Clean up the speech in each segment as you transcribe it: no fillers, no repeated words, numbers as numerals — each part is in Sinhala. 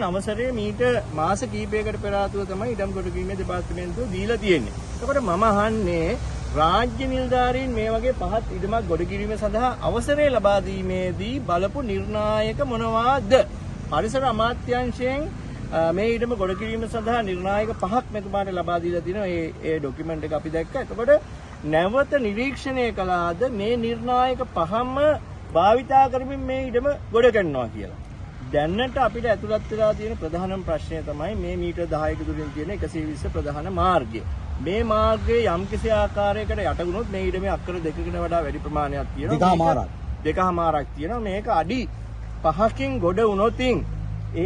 අවසරයේ මීට මාස කිහිපයකට පෙර ආතුව තමයි ඉඩම් කොට කිරීමේ දෙපාර්තමේන්තුව දීලා තියෙන්නේ. එතකොට මම අහන්නේ රාජ්‍ය නිලධාරීන් මේ වගේ පහත් ඉඩමක් ගොඩ කිරීම සඳහා අවසරය ලබා දීමේදී බලපු නිර්ණායක මොනවාද? පරිසර අමාත්‍යාංශයෙන් මේ ඉඩම ගොඩ කිරීම සඳහා නිර්ණායක පහක් මෙතුමාට ලබා දීලා තිනවා. ඒ ડોකියුමන්ට් එක අපි දැක්කා. එතකොට නැවත නිරීක්ෂණය කළාද මේ නිර්ණායක පහම භාවිතා කරමින් මේ ඉඩම ගොඩ ගන්නවා කියලා. දැනට අපිට ඇතුළත් වෙලා තියෙන ප්‍රධානම ප්‍රශ්නය තමයි මේ මීටර් 10ක දුරින් තියෙන 120 ප්‍රධාන මාර්ගය. මේ මාර්ගයේ යම්කිසි ආකාරයකට යටගුණොත් මේ ඉඩමේ අක්කර දෙකකට වඩා වැඩි ප්‍රමාණයක් තියෙනවා. දෙකමාරක් තියෙනවා. මේක අඩි 5කින් ගොඩ වුණොතින්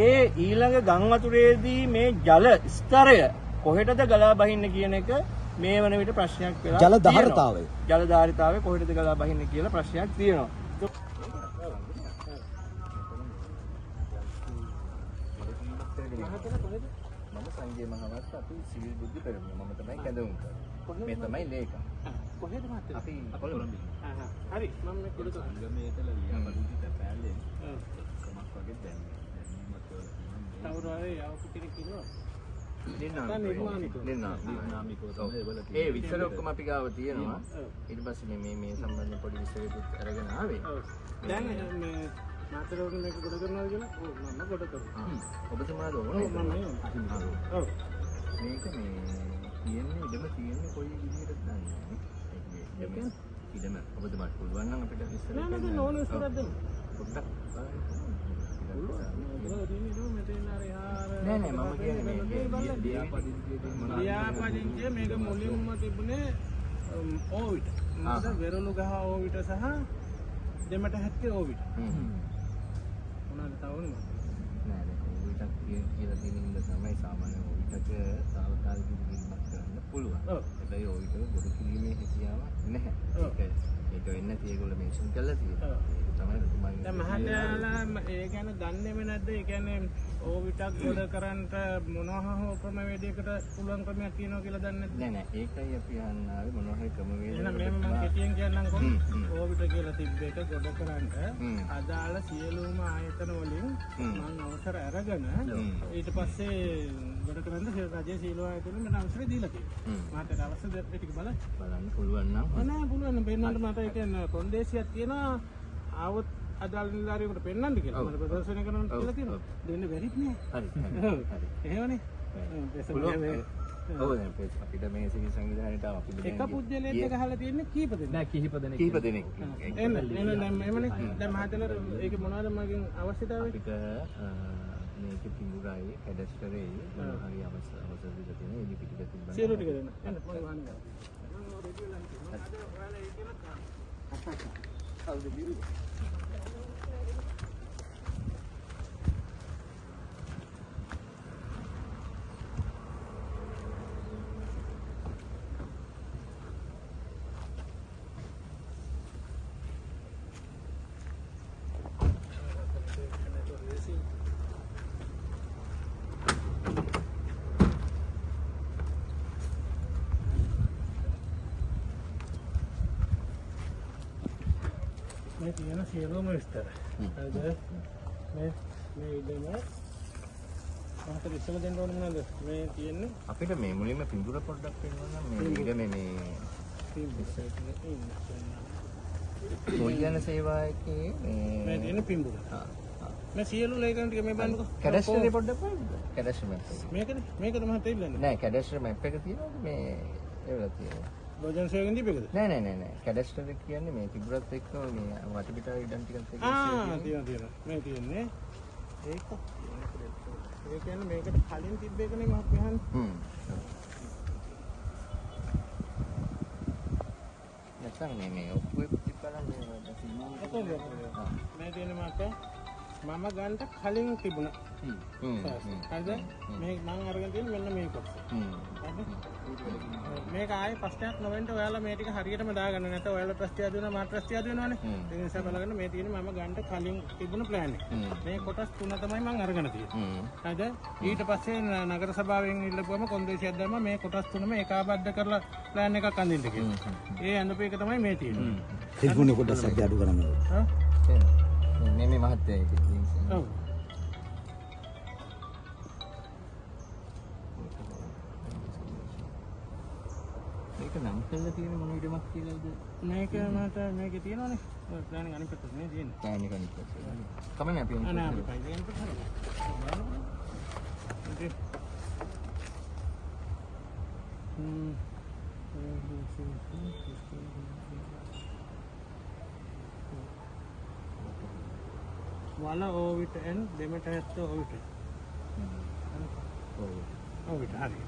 ඒ ඊළඟ ගම් වතුරේදී මේ ජල ස්තරය කොහෙටද ගලා බහින්න කියන එක මේ වන විට ප්‍රශ්නයක් වෙලා ජල ධාරිතාවය කොහෙටද ගලා බහින්න කියලා ප්‍රශ්නයක් තියෙනවා. මම සංජය මහවස් අපි සිවිල් බුද්ධි පෙරමුණ මම තමයි කැඳවුම් කරන්නේ. මේ තමයි ලේකම්. කොහෙද මහත්තයා? අපි කොළඹ. හරි මම මේ කොළඹ සංගමයේට ලියාපදිංචි තැපෑල්ලේ කමක් වගේ දැනීමක් කවුරු හරි යවපු කෙනෙක් ඉන්නවා. ඒ විස්තර ඔක්කොම අපි ගාව තියෙනවා. ඊට පස්සේ මේ සම්බන්ධ පොඩි විස්තරයකුත් අරගෙන ආවේ. දැන් මේ මාතරවල මේක ගොඩ කරනවා කියලා මම ගොඩ කරනවා. ඔබතුමාද ඕනේ? ඔව් මේක මේ කියන්නේ ඉඩම තියෙන්නේ කොයි විදිහටද දන්නේ නැහැ. ඉඩම ඔබතුමාට පුළුවන් නම් අපිට විස්තර දෙන්න. නෑ ඕන විස්තරයක් දෙන්න. පොඩ්ඩක් නෑ මම කියන්නේ මේ ලියාපදිංචිය මේක මුලින්ම තිබුණේ ඕවිට. මොකද වෙරළු ගහ ඕවිට සහ දෙමට හැක්කේ ඕවිට. මොනවාද තවන්නේ? නෑ ඕවිටක් කියලා තියෙන ඉඳ තමයි සාමාන්‍ය ඕවිටක තාවකාලික කිරීමක් කරන්න පුළුවන්. හැබැයි ඕවිට ගොඩ කිරීමේ හැකියාවක් නැහැ. ඒක වෙන්නේ නැති ඒගොල්ලෝ මෙන්ෂන් කරලා තියෙනවා. ඒක තමයි තුමාගේ. දැන් මහත්තයාලා ඒ ගැන දන්නේම නැද්ද? ඒ කියන්නේ ඕවිටක් ගොඩ කරන්නට මොනවා හෝ ක්‍රමවේදයකට පුළුවන් ක්‍රමයක් තියෙනවා කියලා දන්නේ නැද්ද? නෑ ඒකයි අපි අහන්න ආවේ මොනවා හරි ක්‍රමවේදයකට. එහෙනම් මම කෙටියෙන් කියන්නම්කො. ඕවිට කියලා තිබ්බ එක ගොඩ කරන්නට අදාළ සියලුම ආයතන වලින් මම අවසර අරගෙන ඊට පස්සේ ගොඩ කරන්න රජයේ සීලෝ ආයතන මට අවසර දීලා තියෙනවා. මට අවශ්‍ය දේ ටික බලන්න පුළුවන් නම්. නෑ පුළුවන් නම් පෙන්නන්න මට ඒ කියන්නේ කොන්දේසියක් තියෙනවා. ආවොත් අදාළ නිලධාරියෙකුට පෙන්නන්න කියලා. මම ප්‍රදර්ශනය කරන්න කියලා තියෙනවා. දෙන්න බැරිත් නෑ. හරි. එහෙමනේ. ඔව් දැන් අපිට මේ සිවිල් සංවිධානයට අපි එක පුජ්‍යලෙත් ගහලා තියෙන්නේ කීප දෙනෙක්. නෑ කිහිප දෙනෙක්. එන්න දැන් එමනේ. දැන් මහතලර ඒක මොනවද මගෙන් අවශ්‍යතාවය? අපිට මේක පිඟුරයි කැඩස්ටරේ හරි අවශ්‍ය දීලා තියෙනවා. ඒ ටික තිබ්බම සියලු ටික දෙන්න. එන්න මම වහන්න. මේ තියෙන සියලුම විස්තර. හරිද? මේ ඉඩම මහත ඉස්සම දෙන්න ඕනේ මොනවද? මේ තියෙන්නේ අපිට මේ මුලින්ම පින්දුර පොඩ්ඩක් පෙන්නනවා නම් මේ ඉඩමේ මේ මොයන සේවාවකේ මේ තියෙන පින්දුර. මේ සියලු ලේකම් ටික මේ බලන්නකො. කැඩස්ටරේ පොඩ්ඩක් බලන්න. කැඩස්ටර් මැප් එක. මේකද මහත ඉල්ලන්නේ. නෑ කැඩස්ටර් මැප් එක තියෙනවා මේ ඒවල තියෙනවා. ලෝජන් සේවගෙන් දීපේකද? නෑ. කැඩස්ටර් එක කියන්නේ මේ තිබුරත් එක්ක මේ වටපිටාව ඉඩම් ටිකත් එක්ක තියෙනවා. මේ තියෙන්නේ ඒක. ඒ කියන්නේ මේකට කලින් තිබ්බ එකනේ මම කියන්නේ. නැත්නම් මේ ඔප්පුවේ පිටිපලන්නේ මේ තියෙන මට මම ගන්න කලින් තිබුණා. හරිද? මේ මම අරගෙන තියෙන මෙන්න මේ කොටස. හරිද? මේක ආයේ ප්‍රශ්නයක් නොවෙන්න ඔයාලා මේ ටික හරියටම දාගන්න නැත්නම් ඔයාලා ප්‍රශ්නය දෙනවා මා ප්‍රශ්නය දෙනවනේ. ඒ නිසා බලගන්න මේ තියෙන්නේ මම ගන්න කලින් තිබුණ ප්ලෑන් එක. මේ කොටස් තුන තමයි මම අරගෙන තියෙන්නේ. හරිද? ඊට පස්සේ නගර සභාවෙන් ඉල්ලපුවම කොන්දේසියක් දැම්මා මේ කොටස් තුනම ඒකාබද්ධ කරලා ප්ලෑන් එකක් අඳින්න කියලා. ඒ අඳපු එක තමයි මේ තියෙන්නේ. තිබුණේ කොටස් අපි අඩු කරන්න ඕනේ. මේ මහත්තයා ඒක. ඔව්. නම් කළා තියෙන මොන ඉඩමක් කියලාද? මේක මට මේකේ තියෙනවනේ. ඔය ප්ලෑන් එක අනිත් පැත්තට නේ තියෙන්නේ. දැන් එක අනිත් පැත්තට. කමන්නේ අපි අනේ අපි පයි දෙන්න පුළුවන්. ඕකේ. වල ඕවිට එන් දෙමට ඇත්ත ඕවිට. ඕවිට හරි.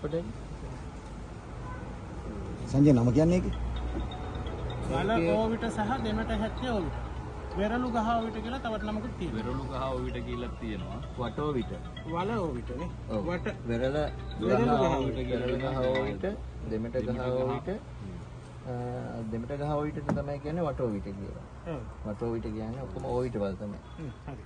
පොඩේ සංජය නම කියන්නේ ඒකේ? වල ඕවිට සහ දෙමට ඇත්ත ඕවිට. වෙරළු ගහ ඕවිට කියලා තවත් නමකුත් තියෙනවා. වෙරළු ගහ ඔවිට කියලා තියෙනවා. වටෝ විට. වල ඕවිටනේ. ඔව්. වට වෙරළ වෙරළු ගහ විට වෙරළ ගහ විට දෙමට ගහ විට දෙමට ගහ විට තමයි කියන්නේ වටෝ විට කියලා. ඔව්. වටෝ විට කියන්නේ ඔක්කොම ඕ විට වල තමයි. හරි.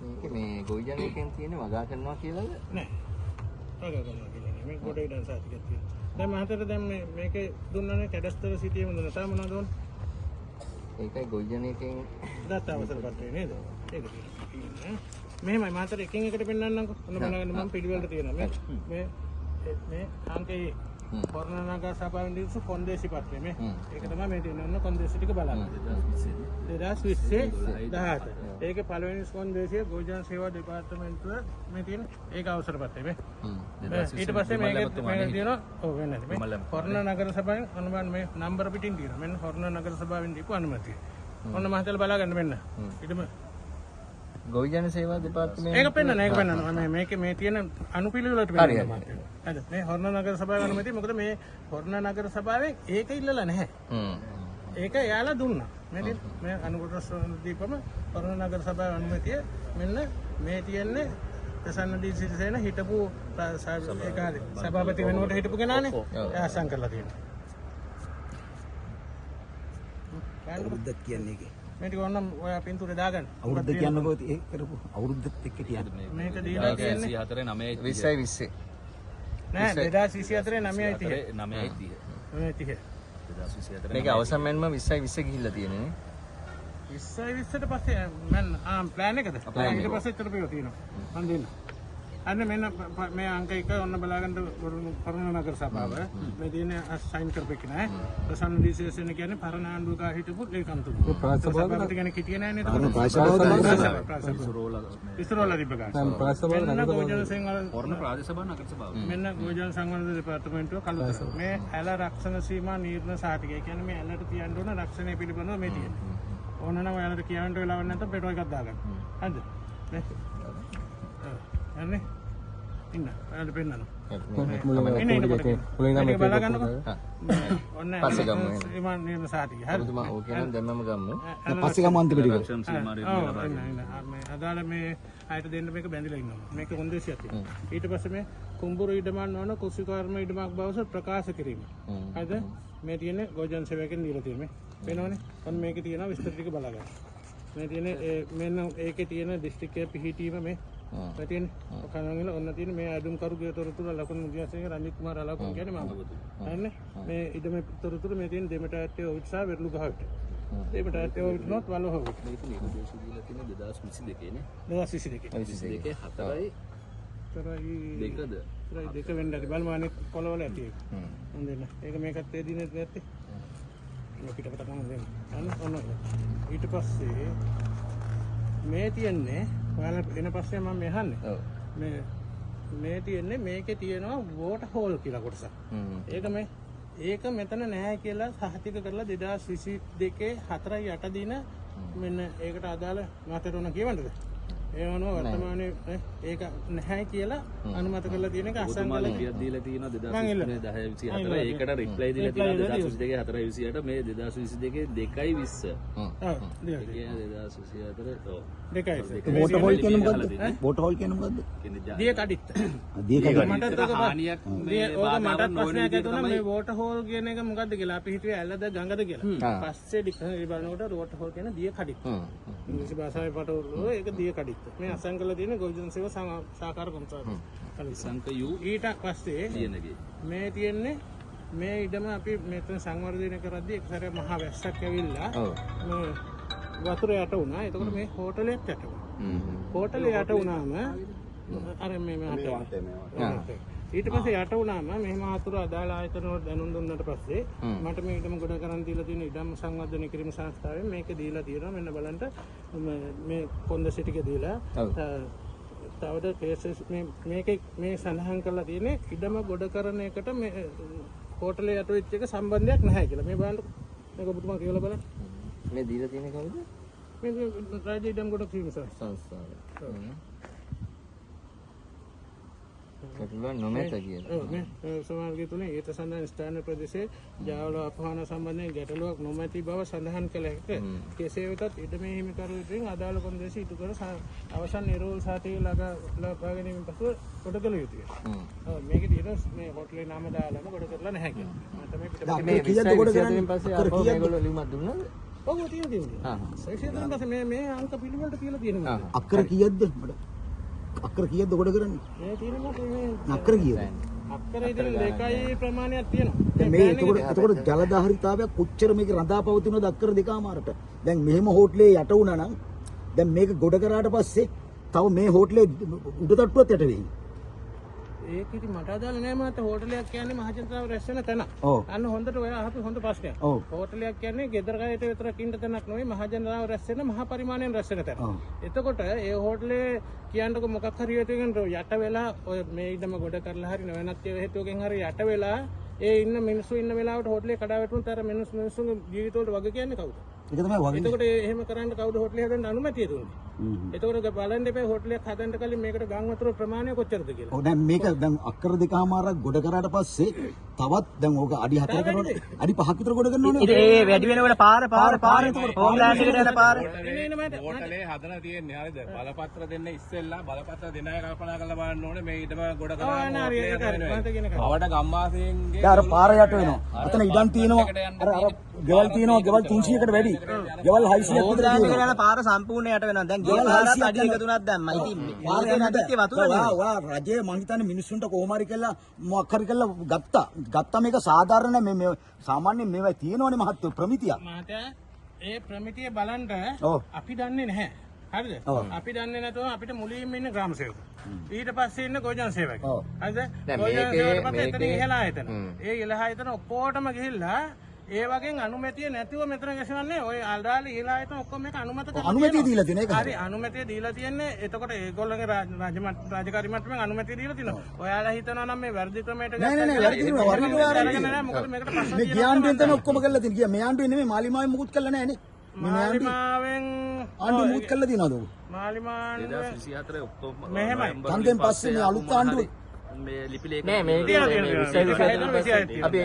මේක මේ ගොවිජන එකෙන් තියෙන වගා කරනවා කියලාද? නෑ. වගා කරනවා කියන්නේ මේ කොට ඉදන් සාතිකයක් තියෙනවා. දැන් මහතර දැන් මේකේ දුන්නනේ කැඩස්තර සිටියම දුන්නා. තා මොනවද ඕන? ඒකයි ගොවිජන එකෙන් දත්ත අවසර පත්‍රේ නේද? ඒක තියෙනවා. මෙහෙමයි මහතර එකින් එකට පෙන්නන්නම්කො. ඔන්න බලන්න මම පිළිවෙලට තියෙනවා. මේ අංකයේ කොරණනගර සභාවෙන් දීපු කොන්දේසි පත්‍රය මේ. ඒක තමයි මේ තියෙන ඔන්න කොන්දේසි ටික බලන්න. 2020 18. ඒකේ පළවෙනි කොන්දේසිය ගෝජන සේවා දෙපාර්තමේන්තුව මේ තියෙන ඒක අවසර පත්‍රය මේ. ඊට පස්සේ මේක තියෙනවා ඔව් වෙන්නේ මේ කොරණනගර සභාවෙන් අනුමත මේ නම්බර පිටින් තියෙනවා. මෙන්න කොරණනගර සභාවෙන් දීපු අනුමැතිය. ඔන්න මහතල බලා ගන්න මෙන්න. ඊටම ගොවිජන සේවා දෙපාර්තමේන්තුව ඒක පෙන්නන ඒක පෙන්නන මේ මේ තියෙන අනුපිළිවෙලට පෙන්නන හරි මේ හොරණ නගර සභාවේ අනුමැතිය මොකද මේ හොරණ නගර සභාවෙන් ඒක ඉල්ලලා නැහැ ඒක එයාලා දුන්නා මේ අනුකොටස් දීපම හොරණ නගර සභාවේ අනුමැතිය මෙන්න මේ තියෙන්නේ ප්‍රසන්න දී සිරිසේන හිටපු ඒක හරි සභාපති වෙනුවට හිටපු කෙනානේ එයා අසං කරලා තියෙනවා අවුරුද්දක් කියන්නේ ඒකේ. මේ ටික ඕනම් ඔය පින්තූරේ දාගන්න අවුරුද්ද කියන්නකෝ ඒක කරපු අවුරුද්දත් එක්ක කියන්නේ. මේක දීලා කියන්නේ 24 9 20යි 20. නෑ 2024 9යි 30 9යි 30. 9යි 30 2024 මේක අවසන් මෙන්ම 20යි 20 ගිහිල්ලා තියෙන්නේ නේ. 20යි 20ට පස්සේ මම ප්ලෑන් එකද? ඊට පස්සේ ඉතර පියව තියෙනවා. මම දෙන්න. අන්න මෙන්න මේ අංක එක ඔන්න බලාගන්න කරුණ නගර සභාව. මේ තියෙන සයින් කරපෙක නෑ. ප්‍රසන්න ඩිසිෂන් කියන්නේ පරණ ආණ්ඩුවක හිටපු ලේකම්තුමා. ප්‍රාසභාවපති කෙනෙක් හිටියේ නෑනේ එතකොට. ඉස්රෝල තිබ්බ ගන්න. මෙන්න ගෝජන සංවර්ධන වර්ණ ප්‍රාදේශ සභා නගර සභාව. මෙන්න ගෝජන සංවර්ධන දෙපාර්තමේන්තුව කළුතර. මේ ඇල රක්ෂණ සීමා නිර්ණ සාතිකය කියන්නේ මේ ඇලට තියන්න ඕන රක්ෂණය පිළිබඳව මේ තියෙන්නේ. ඕන නම් ඔයාලට කියන්න වෙලාවක් නැත්නම් පෙට්‍රෝල් එකක් දාගන්න. හරිද? නේ. අනේ ඉන්න ඔයාලට පෙන්නනවා. ඉන්න බලා ගන්නකො. ඔන්න පස්සේ ගමු. සීමා නිර්ණ සාතිකය. හරිද? ඔබතුමා ඕක නම් දැම්මම ගමු. පස්සේ ගම අන්තිම ටික. ලක්ෂණ සීමාරේ මේ අදාළ මේ ආයත දෙන්න මේක බැඳිලා ඉන්නවා. මේක කොන්දේසියක් තියෙනවා. ඊට පස්සේ මේ කුඹුරු ඉඩමන් වන කුසිකාර්ම ඉඩමක් බව ප්‍රකාශ කිරීම. හරිද? මේ තියෙන්නේ ගෝජන් සේවකෙන් දීලා තියෙන්නේ. වෙනවනේ. ඔන්න මේකේ තියෙනවා විස්තර ටික බලා ගන්න. මේ තියෙන්නේ මෙන්න ඒකේ තියෙන දිස්ත්‍රික්කයේ පිහිටීම මේ තියෙන්නේ. කනංගල ඔන්න තියෙන්නේ මේ අදුම් කරුගේ තොරතුරු ලකුණු මුදියසේක රංජිත් කුමාර ලකුණු කියන්නේ මම. හරිනේ. මේ ඉඩමේ තොරතුරු මේ තියෙන දෙමට ඇත්තේ ඔවිත් සහ වෙරළු ගහට. දෙමට ඇත්තේ ඔවිත් නොත් වල හොව. මේක නිර්දේශ දීලා තියෙන 2022 නේ. 2022. 22 4යි තරයි දෙකද? දෙක වෙන්න ඇති බලමු අනේ කොළවල ඇති ඒක. හොඳින් ඒක මේකත් ඒ දිනේ නැත්තේ. මේ පිටපත ගන්න දෙන්න. අන්න ඔන්න ඊට පස්සේ මේ තියන්නේ ඔයාලා එන පස්සේ මම මෙහන්නේ. ඔව්. මේ තියන්නේ මේකේ තියෙනවා වෝටර් හෝල් කියලා කොටසක්. ඒක මෙතන නැහැ කියලා සහතික කරලා 2022 4යි 8 දින මෙන්න ඒකට අදාළ මතරුණ කියවන්නද? ඒ වුණා වර්තමානයේ ඒක නැහැ කියලා අනුමත කරලා තියෙන එක අසං කරලා දීලා තියෙනවා 2024 ඒකට රිප්ලයි දීලා තියෙනවා 2022 428 මේ 2022 2යි 20 ඔව් ඒ කියන්නේ 2024 ඔව් දෙකයි වෝටර් හෝල් කියන්නේ මොකද්ද? වෝටර් හෝල් කියන්නේ මොකද්ද? දිය කඩਿੱත්ත දිය කඩ. මටත් ඔක හානියක් ඕක මටත් ප්‍රශ්නයක් ඇතුණා මේ වෝටර් හෝල් කියන එක මොකද්ද කියලා අපි හිතුවේ ඇල්ලද ගඟද කියලා පස්සේ ඩික්ෂනරි බලනකොට වෝටර් හෝල් කියන දිය කඩਿੱත්ත ඉංග්‍රීසි භාෂාවේ පටවල ඒක දිය කඩਿੱත්ත මේ අසං කරලා තියෙන ගෝජන සේවා සහකාර කොමසාරිස් සංක යු ඊට පස්සේ තියෙනගේ මේ තියෙන්නේ මේ ඉඩම අපි මෙතන සංවර්ධනය කරද්දී එක්තරා මහා වැස්සක් ඇවිල්ලා වතුර යට වුණා. එතකොට මේ හෝටලෙත් යට වුණා. හෝටලේ යට වුණාම අර ඊට පස්සේ යට වුණාම මෙහෙම ආතුර අදාළ ආයතන වල දැනුම් දුන්නාට පස්සේ මට මේ ඉඩම ගොඩ කරන් දීලා තියෙන ඉඩම් සංවර්ධනය කිරීම සංස්ථාවෙන් මේක දීලා තියෙනවා. මෙන්න බලන්න මේ කොන්දසි ටික දීලා තවද කේසස් මේ සඳහන් කරලා තියෙන්නේ ඉඩම ගොඩ කරන එකට මේ හෝටලේ යට වෙච්ච එක සම්බන්ධයක් නැහැ කියලා. මේ බලන්න මේක ඔබතුමා කියලා බලන්න. මේ දීලා තියෙන්නේ කවුද? මේ රාජ්‍ය ඉඩම් ගොඩ කිරීම සංස්ථාව. කටුල නොමැත කියලා. ඔව් මේ සමාජය තුනේ ඊට සඳහන් ස්ථාන ප්‍රදේශයේ ජාවල අපහාන සම්බන්ධයෙන් ගැටලුවක් නොමැති බව සඳහන් කළ හැකිය. කෙසේ වෙතත් ඉඩමේ හිමිකරුවෙන් අදාළ කොන්දේසි ඉටු කර අවසන් නිරෝධ සාතිය ලබා ගැනීමෙන් පසුව කොට කළ යුතුය. ඔව් මේකේ තියෙන මේ හොටලේ නම දාලාම කොට කරලා නැහැ කියලා. මම තමයි මේ කීයද කොට කරන්නේ පස්සේ ආපහු මේගොල්ලෝ ලියුමක් දුන්නාද? ඔව් තියෙනවා. සෙක්ෂන් පස්සේ මේ අංක පිළිවෙලට කියලා තියෙනවා. අක්කර කීයක්ද මට? අක්කර කීයක්ද ගොඩ කරන්නේ? මේ තියෙනවා මේ අක්කර කීයද? අක්කර ඉතින් දෙකයි ප්‍රමාණයක් තියෙනවා. මේ එතකොට ජලධාරිතාවයක් කොච්චර මේක රඳා පවතිනවද අක්කර දෙකමාරට? දැන් මෙහෙම හෝටලේ යට වුණා නම් දැන් මේක ගොඩ කරාට පස්සේ තව මේ හෝටලේ උඩ තට්ටුවත් යට වෙයි. ඒක ඉතින් මට අදාළ නෑ මාත් හෝටලයක් කියන්නේ මහජනතාව රැස් වෙන තැන. ඔව්. අන්න හොඳට ඔය අහපු හොඳ ප්‍රශ්නයක්. ඔව්. හෝටලයක් කියන්නේ ගෙදර ගායට විතරක් ඉන්න තැනක් නෙවෙයි මහජනතාව රැස් වෙන මහා පරිමාණයෙන් රැස් වෙන තැන. එතකොට ඒ හෝටලේ කියන්නකො මොකක් හරි හේතුවකින් යට වෙලා ඔය මේ ඉඩම ගොඩ කරලා හරි වෙනත් හේතුවකින් හරි යට වෙලා ඒ ඉන්න මිනිස්සු ඉන්න වෙලාවට හෝටලේ කඩා වැටුනොත් අර මිනිස්සුන්ගේ ජීවිතවලට වග කියන්නේ කවුද? ඒක තමයි වගේ. එතකොට එහෙම කරන්න කවුද හෝටලේ හදන්න අනුමැතිය දුන්නේ? එතකොට බලන්න එපා හෝටලයක් හදන්න කලින් මේකට ගම් වතුර ප්‍රමාණය කොච්චරද කියලා. ඔව් දැන් මේක දැන් අක්කර දෙකමාරක් ගොඩ කරාට පස්සේ තවත් දැන් ඕක අඩි 4 කරනවනේ. අඩි 5ක් විතර ගොඩ කරනවනේ. ඒ වැඩි වෙනකොට පාර හෝම්ලෑන්ඩ් එකට යන පාර. හෝටලේ හදලා තියෙන්නේ හරිද? බලපත්‍ර දෙන්න ඉස්සෙල්ලා බලපත්‍ර දෙන අය කල්පනා කරලා බලන්න ඕනේ මේ ඉඩම ගොඩ කරලා අවට ගම්වාසීන්ගේ අර පාර යට වෙනවා. අතන ඉඩම් තියෙනවා. අර ගෙවල් තියෙනවා. ගෙවල් 300කට වැඩි. ගෙවල් 600ක් විතර තියෙනවා. යන පාර සම්පූර්ණ යට වෙනවා. දැන් ගෙවල් 600ක් අඩි එක තුනක් දැම්මා. ඉතින් පාරේ නැතිච්ච වතුර නෙවෙයි. වා රජයේ මං හිතන්නේ මිනිස්සුන්ට කොහොම හරි කියලා මොකක් හරි කියලා ගත්තා මේක සාධාරණ මේ සාමාන්‍යයෙන් මේවා තියෙනවනේ මහත් ප්‍රමිතියක්. මහත්තයා ඒ ප්‍රමිතිය බලන්න අපි දන්නේ නැහැ. හරිද? අපි දන්නේ නැතුව අපිට මුලින්ම ඉන්න ග්‍රාම සේවක. ඊට පස්සේ ඉන්න ගෝජන සේවක. හරිද? ගෝජන සේවක පස්සේ එතන ඉහළා ආයතන. ඒ ඉහළා ආයතන ඔක්කොටම ගිහිල්ලා ඒ වගේ අනුමැතිය නැතිව මෙතන ගැසවන්නේ ඔය අල්දාල ඉහළා ආයතන ඔක්කොම මේක අනුමත කරලා අනුමැතිය දීලා තියෙන එක. හරි අනුමැතිය දීලා තියෙන්නේ. එතකොට ඒගොල්ලන්ගේ රාජකාරී මට්ටමින් අනුමැතිය දීලා තිනවා. ඔයාලා හිතනවා නම් මේ වැරදි ක්‍රමයට නෑ වැරදි නෙවෙයි. මොකද මේකට ප්‍රශ්න මේ ගියාන්ටෙන් තමයි ඔක්කොම කරලා තියෙන්නේ. ගියා මේ ආණ්ඩුවේ නෙමෙයි මාලිමාවෙන් මුකුත් කරලා නෑනේ. මාලිමාවෙන් ආණ්ඩුව මුකුත් කරලා තියනවද ඔබ? මාලිමාවෙන් 2024 ඔක්තෝබර් මෙහෙමයි. ඡන්දයෙන් පස්සේ මේ අලුත් ආණ්ඩුවේ මේ ලිපි ලේඛන නෑ මේ අපි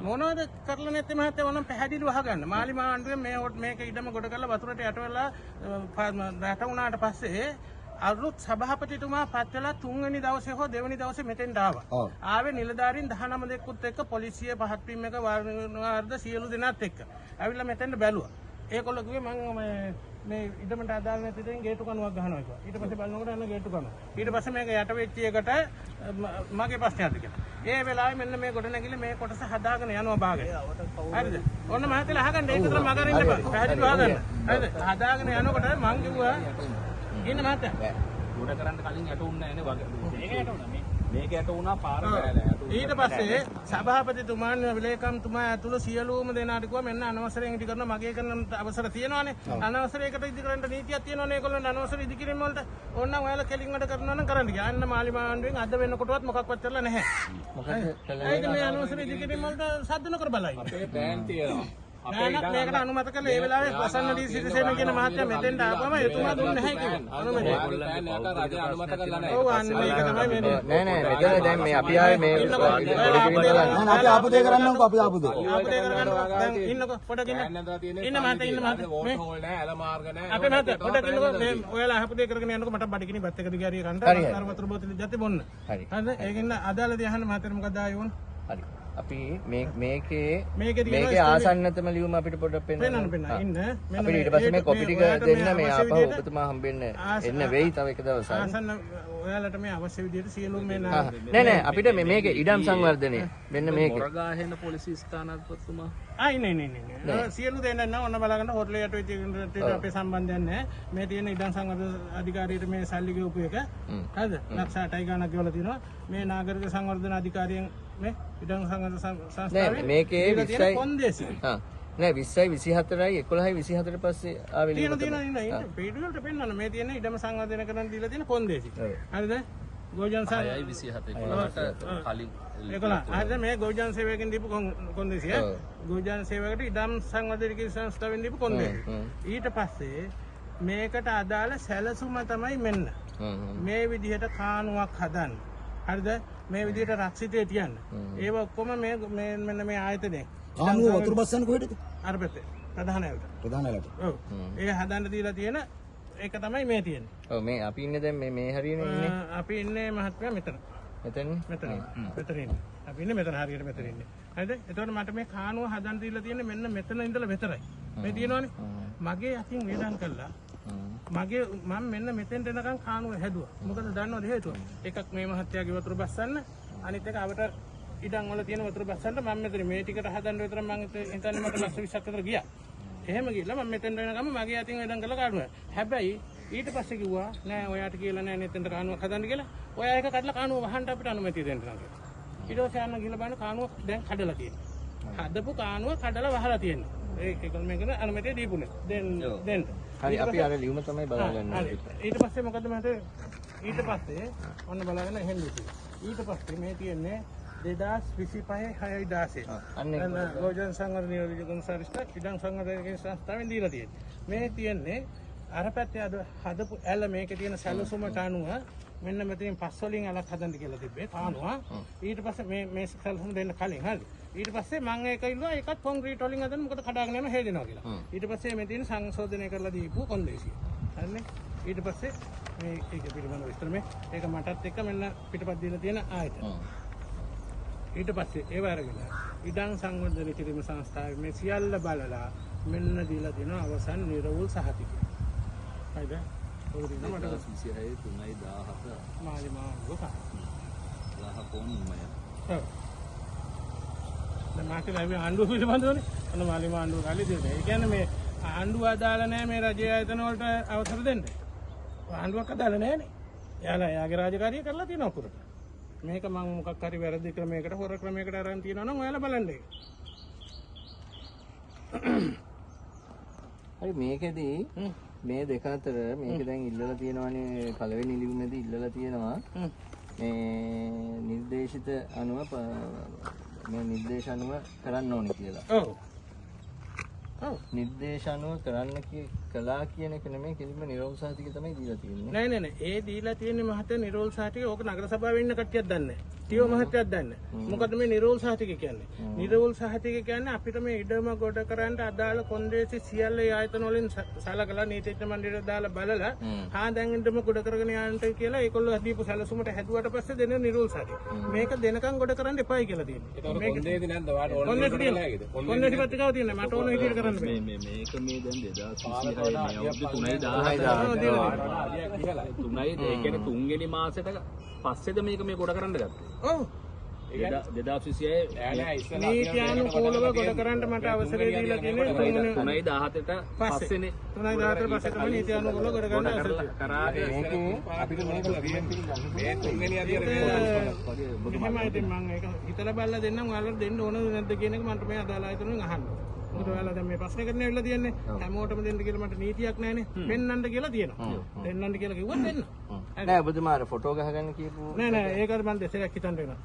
මොනවද කරලා නැත්තේ මහත්තයා ඕනම් පැහැදිලිව අහගන්න. මාලිමා ආණ්ඩුවේ මේක ඉඩම ගොඩ කරලා වතුරට යට වෙලා රට වුණාට පස්සේ අලුත් සභාපතිතුමා පත් වෙලා 3 වෙනි දවසේ හෝ 2 වෙනි දවසේ මෙතෙන්ට ආවා. ආවේ නිලධාරීන් 19 දෙනෙකුත් එක්ක පොලිසිය පහත් වීම එක වාර්ද සියලු දෙනාත් එක්ක. ඇවිල්ලා මෙතෙන්ට බැලුවා. ඒගොල්ලෝ කිව්වේ මම මේ ඉඩමට අදාළ නැති දෙයින් ගේට්ටු කනුවක් ගහනවා කියලා. ඊට පස්සේ බලනකොට අන්න ගේට්ටු කනුව. ඊට පස්සේ මේක යට වෙච්ච එකට මගේ ප්‍රශ්නයක්ද කියලා. ඒ වෙලාවේ මෙන්න මේ ගොඩ නැගිලි මේ කොටස හදාගෙන යනවා බාගෙන. හරිද? ඔන්න මහත්තයලා අහගන්න ඒක විතර මග අරින්න බෑ. පැහැදිලිව අහගන්න. හරිද? හදාගෙන යනකොට මං කිව්වා ඉන්න මහත්තයා ගොඩ කරන්න කලින් යට උන්නේ නැහැ නේ වගේ. මේක යට උනා මේක යට උනා පාර බෑලා. ඊට පස්සේ සභාපතිතුමාන් විලේකම්තුමා ඇතුළු සියලුම දෙනාට කිව්වා මෙන්න අනවසරයෙන් ඉදි කරන මගේ කරන අවසර තියෙනවානේ. අනවසරයකට ඉදි කරන්න නීතියක් තියෙනවානේ ඒගොල්ලෝ අනවසර ඉදි කිරීම වලට. ඕනනම් ඔයාලා කෙලින් වැඩ කරනවා නම් කරන්න ගියා. අන්න මාලිමා ආණ්ඩුවෙන් අද වෙනකොටවත් මොකක්වත් කරලා නැහැ. මොකද ඒක මේ අනවසර ඉදි කිරීම වලට සද්ද නොකර බලයි. අපේ ප්ලෑන් තියෙනවා. මේකට අනුමත කළා ඒ වෙලාවේ ප්‍රසන්න දී සිරිසේන කියන මහත්තයා මෙතෙන්ට ආපම එතුමා දුන්නේ නැහැ කිව්වා. අනුමත. රජය අනුමත කරලා නැහැ. ඔව් අන්න මේක තමයි මේ නෑ මෙතන දැන් මේ අපි ආවේ මේ අපි ආපු දේ කරන්නම්කෝ අපි ආපු දේ. ආපදේ කරගන්න දැන් ඉන්නකෝ පොඩක් ඉන්න. ඉන්න මහත්තයා ඉන්න මහත්තයා. මේ හෝල් නැහැ, ඇල මාර්ග නැහැ. අපේ මහත්තයා පොඩක් ඉන්නකෝ මේ ඔයාලා ආපු දේ කරගෙන යනකෝ මට බඩගිනි බත් එක දිගාරිය කන්න අර වතුර බෝතලෙ ජති බොන්න. හරි. හරිද? ඒකින් අදාළදී අහන්න මහත්තයා මොකද ආයේ වුණ? හරි. අපි මේකේ තියෙනවා මේකේ ආසන්නතම ලියුම අපිට පොඩ්ඩක් පෙන්නන්න. පෙන්නන්න ඉන්න මෙන්න අපිට ඊට පස්සේ මේ කොපි ටික දෙන්න මේ ආපහු ඔබතුමා හම්බෙන්න එන්න වෙයි තව එක දවසක්. ආසන්න ඔයාලට මේ අවශ්‍ය විදිහට සියලුම මේ නෑ අපිට මේකේ ඉඩම් සංවර්ධනය මෙන්න මේකේ. මොරගාහෙන පොලිසි ස්ථානාධිපතිතුමා නෑ සියලු දෙන්න ඕන බලගන්න හොටලේ යට වෙච්ච අපේ සම්බන්ධයක් නෑ. මේ තියෙන ඉඩම් සංවර්ධන අධිකාරියට මේ සල්ලි ගෙවපු එක. හරිද? ලක්ෂ 8යි ගණක් ගෙවලා තියෙනවා. මේ නාගරික සංවර්ධන අධිකාරියෙන් මේ ඉඩම් සංවර්ධන සංස්ථාවේ මේකේ 20යි කොන්දේසි. නෑ 20යි 24යි 11යි 24 පස්සේ ආවේ තියෙන පීඩු වලට පෙන්නන්න මේ තියෙන ඉඩම සංවර්ධන කරන්න දීලා තියෙන කොන්දේසි. හරිද? ගෝජන් 6යි 27 11ට කලින් 11 හරිද? මේ ගෝජන් සේවකෙන් දීපු කොන්දේසිය. ගෝජන් සේවකට ඉඩම් සංවර්ධන සංස්ථාවෙන් දීපු කොන්දේසි. ඊට පස්සේ මේකට අදාළ සැලසුම තමයි මෙන්න. මේ විදිහට කානුවක් හදන්න. හරිද? මේ විදිහට රක්ෂිතේ තියන්න. ඒව ඔක්කොම මේ මෙන්න මේ ආයතනයේ කානුව වතුර බස්සන්නේ කොහෙටද? අර පැත්තේ ප්‍රධාන ඇලට. ප්‍රධාන ඇලට. ඔව්. ඒ හදන්න දීලා තියෙන ඒක තමයි මේ තියෙන්නේ. ඔව් මේ අපි ඉන්නේ දැන් මේ හරියනේ ඉන්නේ. අපි ඉන්නේ මහත්මයා මෙතන. මෙතන මෙතන ඉන්නේ. අපි ඉන්නේ මෙතන හරියට මෙතන ඉන්නේ. හරිද? එතකොට මට මේ කානුව හදන්න දීලා තියෙන්නේ මෙන්න මෙතන ඉඳලා මෙතරයි. මේ තියෙනවනේ. මගේ අතින් වේදන් කළා. මම මෙන්න මෙතෙන්ට එනකන් කානුව හැදුවා. මොකද දන්නවද හේතුව? එකක් මේ මහත්තයාගේ වතුර බස්සන්න, අනිත් එක අපට ඉඩම් වල තියෙන වතුර බස්සන්න මම මෙතන මේ ටිකට හදන්න විතර මම හිතන්නේ මට ලක්ෂ 20ක් විතර ගියා. එහෙම ගිහලා මම මෙතෙන්ට එනකම් මගේ අතින් වේදන් කළා කානුව. හැබැයි ඊට පස්සේ කිව්වා නෑ ඔයාට කියලා නෑ මෙතෙන්ට කානුවක් හදන්න කියලා. ඔයා ඒක කඩලා කානුව වහන්න අපිට අනුමැතිය දෙන්න නම් කියලා. ඊට පස්සේ යන්න ගිහලා බලන කානුව දැන් කඩලා තියෙනවා. හදපු කානුව කඩලා වහලා තියෙනවා. ඒක මේකන අනුමැතිය දීපුනේ. දෙන්න. හරි අපි අර ලියුම තමයි බලාගන්නේ. ඊට පස්සේ මොකද මට ඊට පස්සේ ඔන්න බලාගෙන එහෙම දුන්නා. ඊට පස්සේ මේ තියෙන්නේ 2025 6 ගෝජන් සංවර්ධන නියෝජන සංස්ථා ඉඩම් සංවර්ධන සංස්ථාවෙන් දීලා තියෙන්නේ. මේ තියෙන්නේ අර පැත්තේ හදපු ඇල මේකේ තියෙන සැලසුමට අනුව මෙන්න මෙතනින් පස් වලින් ඇලක් හදන්න කියලා තිබ්බේ කානුව. ඊට පස්සේ මේ සැලසුම දෙන්න කලින් හරි. ඊට පස්සේ මම ඒක ඉල්ලුවා ඒකත් කොන්ක්‍රීට් වලින් හදන්න මොකද කඩාගෙන යනවා හේදෙනවා කියලා. ඊට පස්සේ මේ තියෙන සංශෝධනය කරලා දීපු කොන්දේසිය. හරිනේ. ඊට පස්සේ මේ ඒක පිළිබඳව විස්තර ඒක මටත් එක්ක මෙන්න පිටපත් දීලා තියෙන ආයතන. ඊට පස්සේ ඒව අරගෙන ඉඩම් සංවර්ධන කිරීම සංස්ථාවේ මේ සියල්ල බලලා මෙන්න දීලා තියෙන අවසන් නිර්වෘල් සහතිකය. හරිද? ඔය දින මට 26 3යි 17 මාලිමා ලෝක 10 කොන්මය. ඔව්. දැන් මාකේ ලැබෙන ආණ්ඩුව පිළිබඳවනේ අන්න මාලිමා ආණ්ඩුව කාලේ දෙන්නේ. ඒ කියන්නේ මේ ආණ්ඩුව අදාළ නැහැ මේ රජයේ ආයතන වලට අවසර දෙන්න. ආණ්ඩුවක් අදාළ නැහැනේ. එයාලා එයාගේ රාජකාරිය කරලා තියෙනවා පුරට. මේක මම මොකක් හරි වැරදි ක්‍රමයකට හොර ක්‍රමයකට අරන් තියනවා නම් ඔයාලා බලන්න ඒක. හරි මේකෙදී මේ දෙක අතර මේක දැන් ඉල්ලලා තියෙනවානේ පළවෙනි ලියුමේදී ඉල්ලලා තියෙනවා මේ නිර්දේශිත අනුව මේ නිර්දේශ අනුව කරන්න ඕනේ කියලා. ඔව්. ඔව්. නිර්දේශ අනුව කරන්න කළා කියන එක නෙමෙයි කෙලින්ම නිරෝල් සහතිකය තමයි දීලා තියෙන්නේ. නෑ. ඒ දීලා තියෙන්නේ මහත්තයා නිරෝල් සහතිකය. ඕක නගර සභාවේ ඉන්න කට්ටියක් දන්නේ නැහැ. ටියෝ මහත්තයාත් දන්නේ නැහැ. මොකද මේ නිරෝල් සහතිකය කියන්නේ? නිරෝල් සහතිකය කියන්නේ අපිට මේ ඉඩම ගොඩ කරන්න අදාළ කොන්දේසි සියල්ල ආයතන වලින් සලකලා නීතිඥ මණ්ඩලයට දාලා බලලා දැන් ඉඩම ගොඩ කරගෙන යන්නට කියලා ඒගොල්ලෝ දීපු සැලසුමට හැදුවට පස්සේ දෙන නිරෝල් සහතිකය. මේක දෙනකන් ගොඩ කරන්න එපායි කියලා තියෙනවා. මේක කොන්දේසි නැද්ද? ඔයාට ඕන කොන්දේසි පත්‍රිකාව තියෙනවා. මට ඕන විදිහට කරන්න බෑ. මේක මේ දැන් 2026 මේ අවුරුදු 3යි 10යි 3යි ඒ කියන්නේ තුන්වෙනි මාසෙට පස්සේද මේක මේ ගොඩ කරන්න ගත්තේ. ඔව්. ඒක 2026 නීතියානුකූලව ගොඩ කරන්න මට අවසරය දීලා තියෙන්නේ 3යි 17ට පස්සේනේ. 3යි 17ට පස්සේ තමයි නීතියානුකූලව ගොඩ කරන්න අවසරය. කරාගේ අපිට මේක මේ තුන්වෙනි අදියර එහෙමයි ඉතින් මම ඒක හිතලා බලලා දෙන්නම් ඔයාලට දෙන්න ඕනද නැද්ද කියන එක මට මේ අදාළ ආයතනෙන් අහන්න. මොකද ඔයාලා දැන් මේ ප්‍රශ්නේ කරන්න ඇවිල්ලා තියන්නේ හැමෝටම දෙන්න කියලා මට නීතියක් නැහැනේ. පෙන්නන්න කියලා තියෙනවා. දෙන්නන්න කියලා කිව්වොත් දෙන්න. නෑ ඔබතුමා අර ෆොටෝ ගහගන්න කියපු නෑ ඒකට මම දෙසරයක් හිතන්න වෙනවා.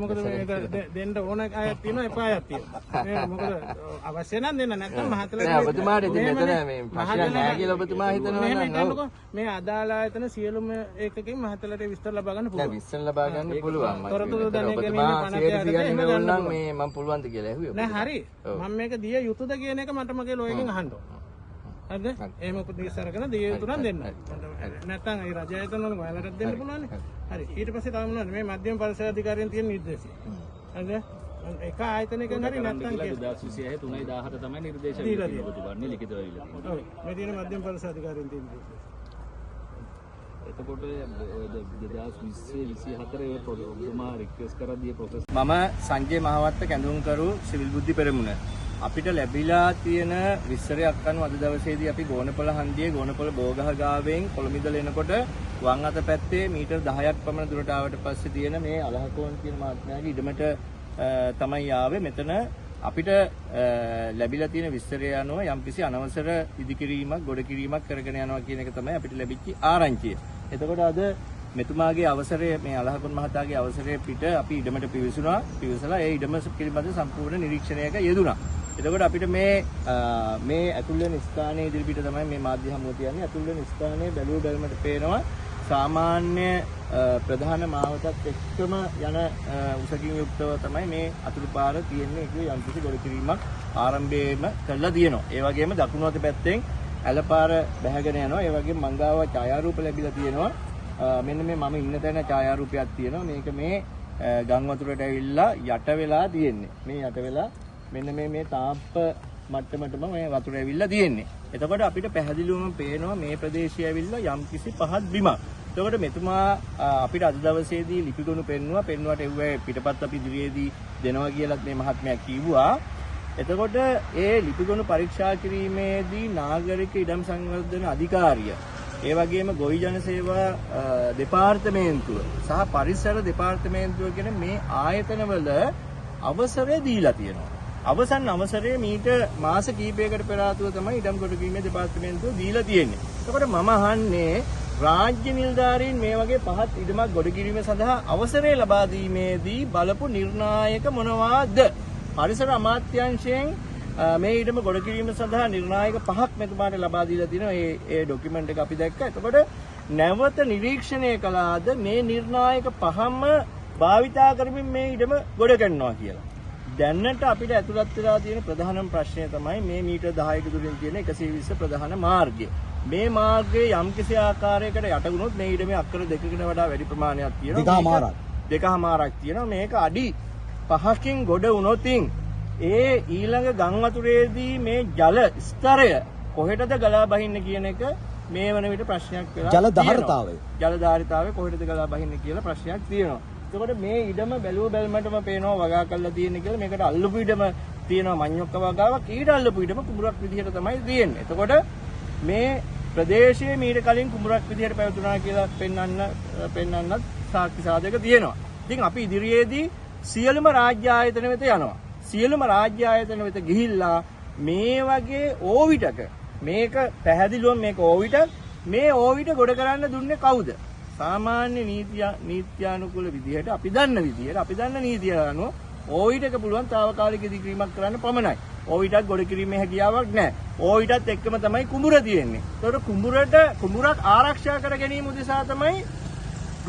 මොකද මේක දෙන්න ඕන අයත් තියෙනවා එපා අයත් තියෙනවා. මොකද අවශ්‍ය නම් දෙන්න නැත්නම් මහතලට නෑ ඔබතුමාට ඉතින් මෙතන මේ ප්‍රශ්නයක් නෑ කියලා ඔබතුමා හිතනවා නම් මේ අදාළ ආයතන සියලුම ඒකකින් මහතලට විස්තර ලබා ගන්න පුළුවන්. නෑ විස්තර ලබා ගන්න පුළුවන්. තොරතුරු දැනගැනීමේ පණක් ඕනනම් මේ මම පුළුවන්ද කියලා ඇහුවේ. නෑ හරි. මම මේක දිය යුතුද කියන එක මට මගේ ලෝයකින් අහන්න ඕන. හරිද? එහෙම උපදේශ අරගෙන දිය යුතු නම් දෙන්න. නැත්නම් ඒ රජ ආයතන වල ඔයාලට දෙන්න පුළුවන්නේ. හරි. ඊට පස්සේ තව මොනවද මේ මධ්‍යම පරිසර අධිකාරියෙන් තියෙන නිර්දේශය. හරිද? එක ආයතනයකින් හරි නැත්නම් කියලා 2026 3/17 තමයි නිර්දේශ දීලා වෙන්නේ ඔබතුමානේ ලිඛිතව දීලා තියෙන්නේ. ඔව් මේ තියෙන මධ්‍යම පරිසර අධිකාරියෙන් තියෙන දේ. එතකොට 2020-24 ඔබතුමා රික්වෙස්ට් කරද්දී ප්‍රොසෙස් මම සංජය මහවත්ත කැඳවුම්කරු සිවිල් බුද්ධි පෙරමුණ. අපිට ලැබිලා තියෙන විස්තරයක් අනුව අද දවසේදී අපි ගෝනපොළ හන්දියේ ගෝනපොළ බෝගහ ගාවෙන් කොළඹින්දල එනකොට වම් අත පැත්තේ මීටර් 10ක් පමණ දුරට ආවට පස්සේ තියෙන මේ අලහකෝන් කියන මහත්මයාගේ ඉඩමට තමයි ආවේ. මෙතන අපිට ලැබිලා තියෙන විස්තරය අනුව යම්කිසි අනවසර ඉදිකිරීමක් ගොඩ කිරීමක් කරගෙන යනවා කියන එක තමයි අපිට ලැබිච්ච ආරංචිය. එතකොට අද මෙතුමාගේ අවසරය මේ අලහකෝන් මහතාගේ අවසරය පිට අපි ඉඩමට පිවිසුණා. පිවිසලා ඒ ඉඩම පිළිබඳ සම්පූර්ණ නිරීක්ෂණයක යෙදුණා. එතකොට අපිට මේ ඇතුල් වෙන ස්ථානයේ ඉදිරිපිට තමයි මේ මාධ්‍ය හමුව තියන්නේ. ඇතුල් වෙන ස්ථානයේ බැලුව බැලමට පේනවා සාමාන්‍ය ප්‍රධාන මාවතත් එක්කම යන උසකින් යුක්තව තමයි මේ අතුරු පාර තියෙන්නේ. ඒක යම්කිසි ගොඩ කිරීමක් ආරම්භයේම කළා තියෙනවා. ඒ වගේම දකුණු අත පැත්තෙන් ඇලපාර බැහැගෙන යනවා. ඒ වගේම මංගාව ඡායාරූප ලැබිලා තියෙනවා. මෙන්න මේ මම ඉන්න තැන ඡායාරූපයක් තියෙනවා. මේක මේ ගම් වතුරට ඇවිල්ලා යට වෙලා තියෙන්නේ. මේ යට වෙලා මෙන්න මේ තාප්ප මට්ටමටම මේ වතුර ඇවිල්ලා තියෙන්නේ. එතකොට අපිට පැහැදිලිවම පේනවා මේ ප්‍රදේශය ඇවිල්ලා යම්කිසි පහත් බිමක්. එතකොට මෙතුමා අපිට අද දවසේදී ලිපිගොනු පෙන්නුවට එව්වේ පිටපත් අපි ඉදිරියේදී දෙනවා කියලාත් මේ මහත්මයා කිව්වා. එතකොට ඒ ලිපිගොනු පරීක්ෂා කිරීමේදී නාගරික ඉඩම් සංවර්ධන අධිකාරිය ඒ වගේම ගොවි ජන සේවා දෙපාර්තමේන්තුව සහ පරිසර දෙපාර්තමේන්තුව කියන මේ ආයතනවල අවසරය දීලා තියෙනවා. අවසරයේ මීට මාස කිහිපයකට පෙර ආතුව තමයි ඉඩම් කොට කිරීමේ දෙපාර්තමේන්තුව දීලා තියෙන්නේ. එතකොට මම අහන්නේ රාජ්‍ය නිලධාරීන් මේ වගේ පහත් ඉඩමක් ගොඩ කිරීම සඳහා අවසරය ලබා දීමේදී බලපු නිර්ණායක මොනවාද? පරිසර අමාත්‍යාංශයෙන් මේ ඉඩම ගොඩ කිරීම සඳහා නිර්ණායක පහක් මෙතුමාට ලබා දීලා තිනවා. ඒ ડોකියුමන්ට් එක අපි දැක්කා. එතකොට නැවත නිරීක්ෂණය කළාද මේ නිර්ණායක පහම භාවිතා කරමින් මේ ඉඩම ගොඩ ගන්නවා කියලා. දැනට අපිට ඇතුළත් වෙලා තියෙන ප්‍රධානම ප්‍රශ්නය තමයි මේ මීටර් 10ක දුරින් තියෙන 120 ප්‍රධාන මාර්ගය. මේ මාර්ගයේ යම්කිසි ආකාරයකට යට වුණොත් මේ ඉඩමේ අක්කර දෙකකට වඩා වැඩි ප්‍රමාණයක් තියෙනවා. දෙකමාරක් තියෙනවා. මේක අඩි 5කින් ගොඩ වුණොතින් ඒ ඊළඟ ගම් වතුරේදී මේ ජල ස්තරය කොහෙටද ගලා බහින්න කියන එක මේ වන විට ප්‍රශ්නයක් වෙලා ජල ධාරිතාවය කොහෙටද ගලා බහින්න කියලා ප්‍රශ්නයක් තියෙනවා. එතකොට මේ ඉඩම බැලුව බැලමටම පේනවා වගා කරලා තියෙන්නේ කියලා. මේකට අල්ලපු ඉඩම තියෙනවා මඤ්ඤොක්ක වගාවක්. ඊට අල්ලපු ඉඩම කුඹුරක් විදිහට තමයි තියෙන්නේ. එතකොට මේ ප්‍රදේශයේ මීට කලින් කුඹුරක් විදිහට පැවතුනා කියලා පෙන්වන්නත් සාක්ෂි සාධක තියෙනවා. ඉතින් අපි ඉදිරියේදී සියලුම රාජ්‍ය ආයතන වෙත යනවා. සියලුම රාජ්‍ය ආයතන වෙත ගිහිල්ලා මේ වගේ ඕවිටක මේක පැහැදිලිවම මේක ඕවිට මේ ඕවිට ගොඩ කරන්න දුන්නේ කවුද? සාමාන්‍ය නීත්‍යානුකූල විදිහට අපි දන්න නීතිය අනුව ඕවිටක පුළුවන් తాවකාලික ඉදිකිරීමක් කරන්න පමණයි. ඕවිටක් ගොඩ කිරීමේ හැකියාවක් නැහැ. ඕවිටත් එක්කම තමයි කුඹුර තියෙන්නේ. ඒතකොට කුඹුරක් ආරක්ෂා කර ගැනීම උදෙසා තමයි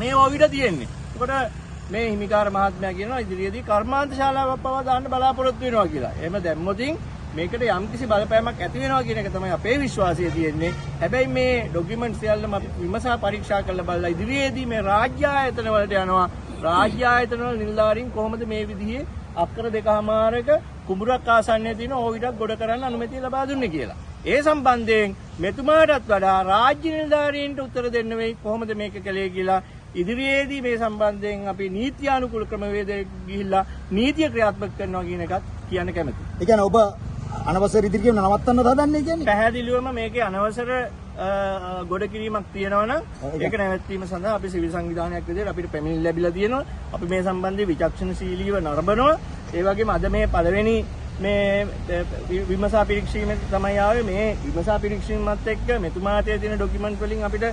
මේ ඕවිට තියෙන්නේ. ඒකට මේ හිමිකාර මහත්මයා කියනවා ඉදිරියේදී කර්මාන්ත ශාලාවක් පවා දාන්න බලාපොරොත්තු වෙනවා කියලා. එහෙම දැම්මොතින් මේකට යම්කිසි බලපෑමක් ඇති වෙනවා කියන එක තමයි අපේ විශ්වාසය තියෙන්නේ. හැබැයි මේ ડોකියුමන්ට් සියල්ලම අපි විමසා පරීක්ෂා කරලා බලලා ඉදිරියේදී මේ රාජ්‍ය ආයතන වලට යනවා. රාජ්‍ය ආයතන වල නිලධාරීන් කොහොමද මේ විදිහේ අක්කර 2.5ක කුඹුරක් ආසන්නයේ තියෙන ඕවිටක් ගොඩ කරන්න අනුමැතිය ලබා දුන්නේ කියලා. ඒ සම්බන්ධයෙන් මෙතුමාටත් වඩා රාජ්‍ය නිලධාරීන්ට උත්තර දෙන්න වෙයි කොහොමද මේක කළේ කියලා. ඉදිරියේදී මේ සම්බන්ධයෙන් අපි නීත්‍යානුකූල ක්‍රමවේදයක ගිහිල්ලා නීතිය ක්‍රියාත්මක කරනවා කියන එකත් කියන්න කැමතියි. ඒ කියන්නේ ඔබ අනවසර ඉදිරියට නවත්තන්න හදන්නේ කියන්නේ? පැහැදිලිවම මේකේ අනවසර ගොඩ කිරීමක් තියෙනවා නම් ඒක නැවැත්වීම සඳහා අපි සිවිල් සංවිධානයක් විදිහට අපිට පැමිණිලි ලැබිලා තියෙනවා. අපි මේ සම්බන්ධයෙන් විචක්ෂණශීලීව නරඹනවා. ඒ වගේම අද මේ පළවෙනි මේ විමසා පරීක්ෂීමේ තමයි ආවේ. මේ විමසා පරීක්ෂීමත් එක්ක මෙතුමාට තියෙන ડોකියුමන්ට් වලින් අපිට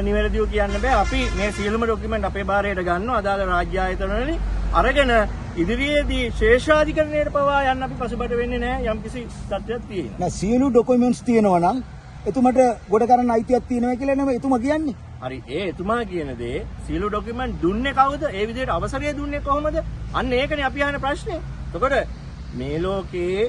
නිවැරදිව කියන්න බෑ. අපි මේ සියලුම ડોකියුමන්ට් අපේ භාරයට ගන්නවා අදාළ රාජ්‍ය ආයතන වලින් අරගෙන ඉදිරියේදී ශේෂාධිකරණයට පවා යන්න අපි පසුබට වෙන්නේ නැහැ. යම්කිසි තත්ත්වයක් තියෙනවා. නෑ සියලු ડોකියුමන්ට්ස් තියෙනවා නම් එතුමට ගොඩ කරන්න අයිතියක් තියෙනවා කියලා නෙමෙයි එතුමා කියන්නේ. හරි ඒ එතුමා කියන දේ සියලු ડોකියුමන්ට් දුන්නේ කවුද? ඒ විදිහට අවසරය දුන්නේ කොහොමද? අන්න ඒකනේ අපි අහන ප්‍රශ්නේ. එතකොට මේ ලෝකයේ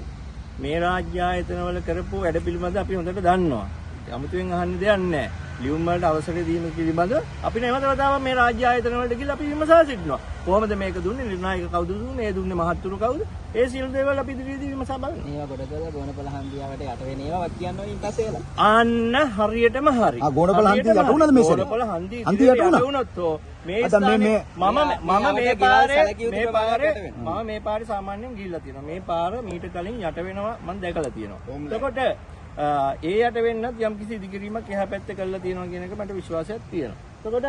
මේ රාජ්‍ය ආයතනවල කරපු වැඩ පිළිබඳ අපි හොඳට දන්නවා. 아무තෙන් අහන්න දෙයක් නැහැ. ලියුම් වලට අවසර දීම පිළිබඳ අපි නැවතවතාවක් මේ රාජ්‍ය ආයතන වලට ගිහිල්ලා අපි විමසා සිටිනවා. කොහොමද මේක දුන්නේ? නිර්ණායක කවුද දුන්නේ? ඒ දුන්නේ මහත්තුරු කවුද? ඒ සියලු දේවල් අපි ඉදිරියේදී විමසා බලනවා. මේවා කොට කරලා ගෝනපල හන්දියාවට යට වෙන ඒවා වත් කියන්න ඕනේ ඊට පස්සේ අන්න හරියටම හරි. ගෝනපල හන්දිය යට වුණාද මේ සැරේ? ගෝනපල හන්දිය හන්දිය යට වුණා? වුණොත් මේ අද මේ මම මේ පාරේ සාමාන්‍යයෙන් ගිහිල්ලා තියෙනවා. මේ පාර මීට කලින් යට වෙනවා මම දැකලා තියෙනවා. එතකොට ඒ යට වෙන්නත් යම් කිසි ඉදිකිරීමක් එහා පැත්තේ කරලා තියෙනවා කියන එක මට විශ්වාසයක් තියෙනවා. එතකොට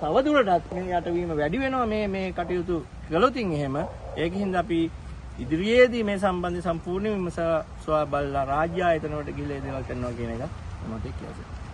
තවදුරටත් මේ යටවීම වැඩි වෙනවා මේ කටයුතු කළොතින් එහෙම ඒකින්ද අපි ඉදිරියේදී මේ සම්බන්ධ සම්පූර්ණ විමසා සොයා බලලා රාජ්‍ය ආයතන වලට ගිහිල්ලා දේවල් කරනවා කියන එක මට කියනවා.